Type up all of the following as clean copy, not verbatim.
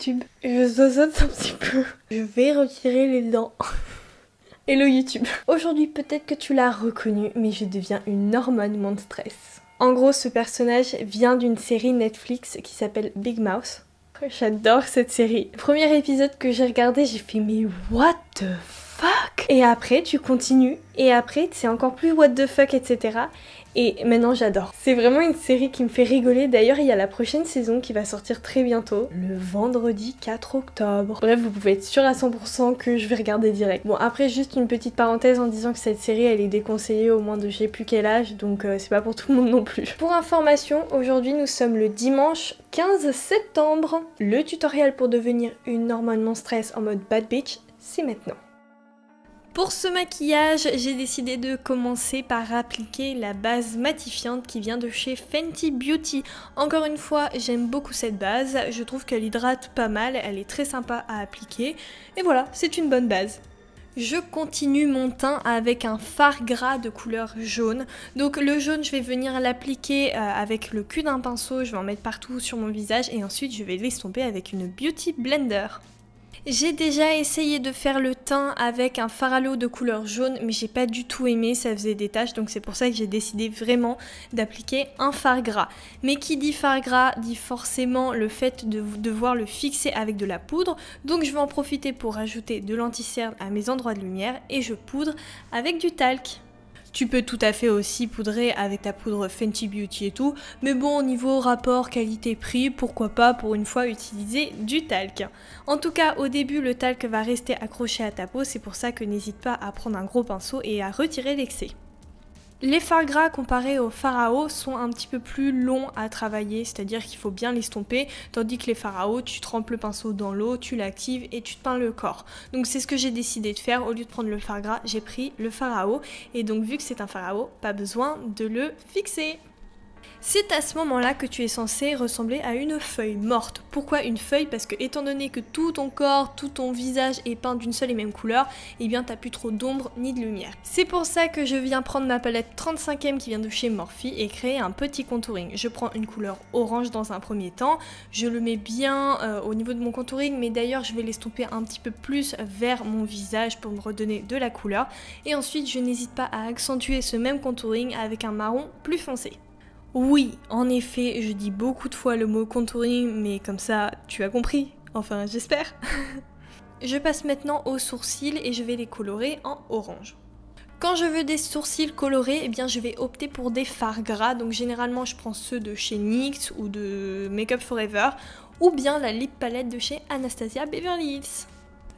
YouTube. Je zozote un petit peu. Je vais retirer les dents. Hello YouTube. Aujourd'hui, peut-être que tu l'as reconnu, mais je deviens une hormone monstresse. En gros, ce personnage vient d'une série Netflix qui s'appelle Big Mouth. J'adore cette série. Premier épisode que j'ai regardé, j'ai fait mais what the fuck? Et après, tu continues. Et après, c'est encore plus what the fuck, etc. Et maintenant, j'adore. C'est vraiment une série qui me fait rigoler. D'ailleurs, il y a la prochaine saison qui va sortir très bientôt, le vendredi 4 octobre. Bref, vous pouvez être sûr à 100% que je vais regarder direct. Bon, après, juste une petite parenthèse en disant que cette série, elle est déconseillée au moins de je sais plus quel âge, donc c'est pas pour tout le monde non plus. Pour information, aujourd'hui, nous sommes le dimanche 15 septembre. Le tutoriel pour devenir une hormone monstresse en mode bad bitch, c'est maintenant. Pour ce maquillage, j'ai décidé de commencer par appliquer la base matifiante qui vient de chez Fenty Beauty. Encore une fois, j'aime beaucoup cette base, je trouve qu'elle hydrate pas mal, elle est très sympa à appliquer, et voilà, c'est une bonne base. Je continue mon teint avec un fard gras de couleur jaune. Donc le jaune, je vais venir l'appliquer avec le cul d'un pinceau, je vais en mettre partout sur mon visage, et ensuite je vais l'estomper avec une Beauty Blender. J'ai déjà essayé de faire le teint avec un fard à l'eau de couleur jaune, mais j'ai pas du tout aimé, ça faisait des taches, donc c'est pour ça que j'ai décidé vraiment d'appliquer un fard gras. Mais qui dit fard gras dit forcément le fait de devoir le fixer avec de la poudre, donc je vais en profiter pour ajouter de l'anti-cerne à mes endroits de lumière et je poudre avec du talc. Tu peux tout à fait aussi poudrer avec ta poudre Fenty Beauty et tout, mais bon, au niveau rapport qualité-prix, pourquoi pas pour une fois utiliser du talc. En tout cas, au début, le talc va rester accroché à ta peau, c'est pour ça que n'hésite pas à prendre un gros pinceau et à retirer l'excès. Les fards gras comparés aux fards à eau sont un petit peu plus longs à travailler, c'est-à-dire qu'il faut bien l'estomper, tandis que les fards à eau, tu trempes le pinceau dans l'eau, tu l'actives et tu te peins le corps. Donc c'est ce que j'ai décidé de faire, au lieu de prendre le fard gras, j'ai pris le fard à eau, et donc vu que c'est un fard à eau, pas besoin de le fixer. C'est à ce moment-là que tu es censé ressembler à une feuille morte. Pourquoi une feuille? Parce que étant donné que tout ton corps, tout ton visage est peint d'une seule et même couleur, eh bien t'as plus trop d'ombre ni de lumière. C'est pour ça que je viens prendre ma palette 35e qui vient de chez Morphe et créer un petit contouring. Je prends une couleur orange dans un premier temps, je le mets bien au niveau de mon contouring, mais d'ailleurs je vais l'estomper un petit peu plus vers mon visage pour me redonner de la couleur. Et ensuite je n'hésite pas à accentuer ce même contouring avec un marron plus foncé. Oui, en effet, je dis beaucoup de fois le mot contouring, mais comme ça, tu as compris. Enfin, j'espère. Je passe maintenant aux sourcils et je vais les colorer en orange. Quand je veux des sourcils colorés, eh bien je vais opter pour des fards gras. Donc généralement, je prends ceux de chez NYX ou de Make Up For Ever, ou bien la lip palette de chez Anastasia Beverly Hills.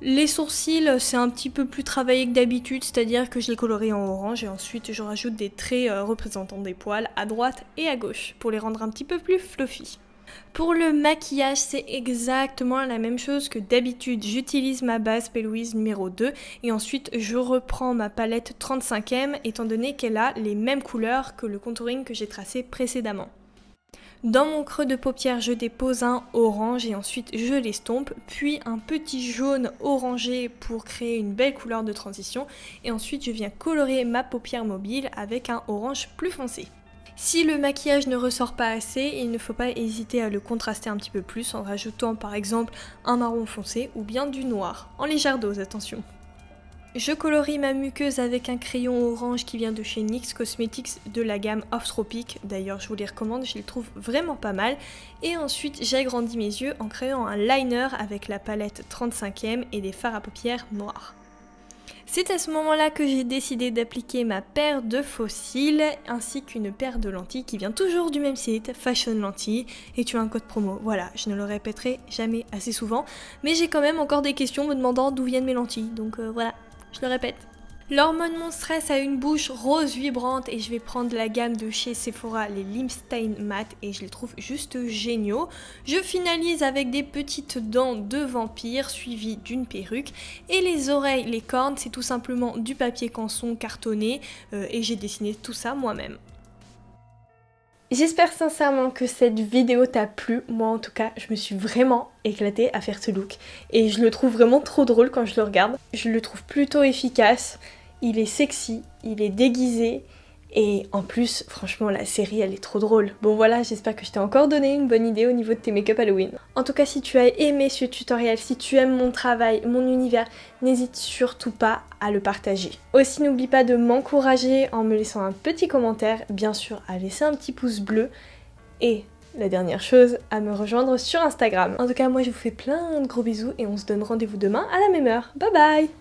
Les sourcils, c'est un petit peu plus travaillé que d'habitude, c'est-à-dire que je les colorie en orange et ensuite je rajoute des traits représentant des poils à droite et à gauche pour les rendre un petit peu plus fluffy. Pour le maquillage, c'est exactement la même chose que d'habitude. J'utilise ma base P. Louise numéro 2 et ensuite je reprends ma palette 35e étant donné qu'elle a les mêmes couleurs que le contouring que j'ai tracé précédemment. Dans mon creux de paupière, je dépose un orange et ensuite je l'estompe, puis un petit jaune orangé pour créer une belle couleur de transition et ensuite je viens colorer ma paupière mobile avec un orange plus foncé. Si le maquillage ne ressort pas assez, il ne faut pas hésiter à le contraster un petit peu plus en rajoutant par exemple un marron foncé ou bien du noir, en légère dose, attention. Je colorie ma muqueuse avec un crayon orange qui vient de chez NYX Cosmetics de la gamme Off Tropic. D'ailleurs, je vous les recommande, je les trouve vraiment pas mal. Et ensuite, j'agrandis mes yeux en créant un liner avec la palette 35e et des fards à paupières noirs. C'est à ce moment-là que j'ai décidé d'appliquer ma paire de faux cils ainsi qu'une paire de lentilles qui vient toujours du même site, Fashion Lentilles, et tu as un code promo. Voilà, je ne le répéterai jamais assez souvent, mais j'ai quand même encore des questions me demandant d'où viennent mes lentilles, donc voilà. Je le répète. L'hormone monstresse a une bouche rose vibrante et je vais prendre la gamme de chez Sephora, les Limstein Matte, et je les trouve juste géniaux. Je finalise avec des petites dents de vampire suivies d'une perruque et les oreilles, les cornes, c'est tout simplement du papier canson cartonné et j'ai dessiné tout ça moi-même. J'espère sincèrement que cette vidéo t'a plu. Moi en tout cas, je me suis vraiment éclatée à faire ce look. Et je le trouve vraiment trop drôle quand je le regarde. Je le trouve plutôt efficace. Il est sexy, il est déguisé. Et en plus, franchement, la série, elle est trop drôle. Bon voilà, j'espère que je t'ai encore donné une bonne idée au niveau de tes make-up Halloween. En tout cas, si tu as aimé ce tutoriel, si tu aimes mon travail, mon univers, n'hésite surtout pas à le partager. Aussi, n'oublie pas de m'encourager en me laissant un petit commentaire, bien sûr, à laisser un petit pouce bleu. Et la dernière chose, à me rejoindre sur Instagram. En tout cas, moi, je vous fais plein de gros bisous et on se donne rendez-vous demain à la même heure. Bye bye!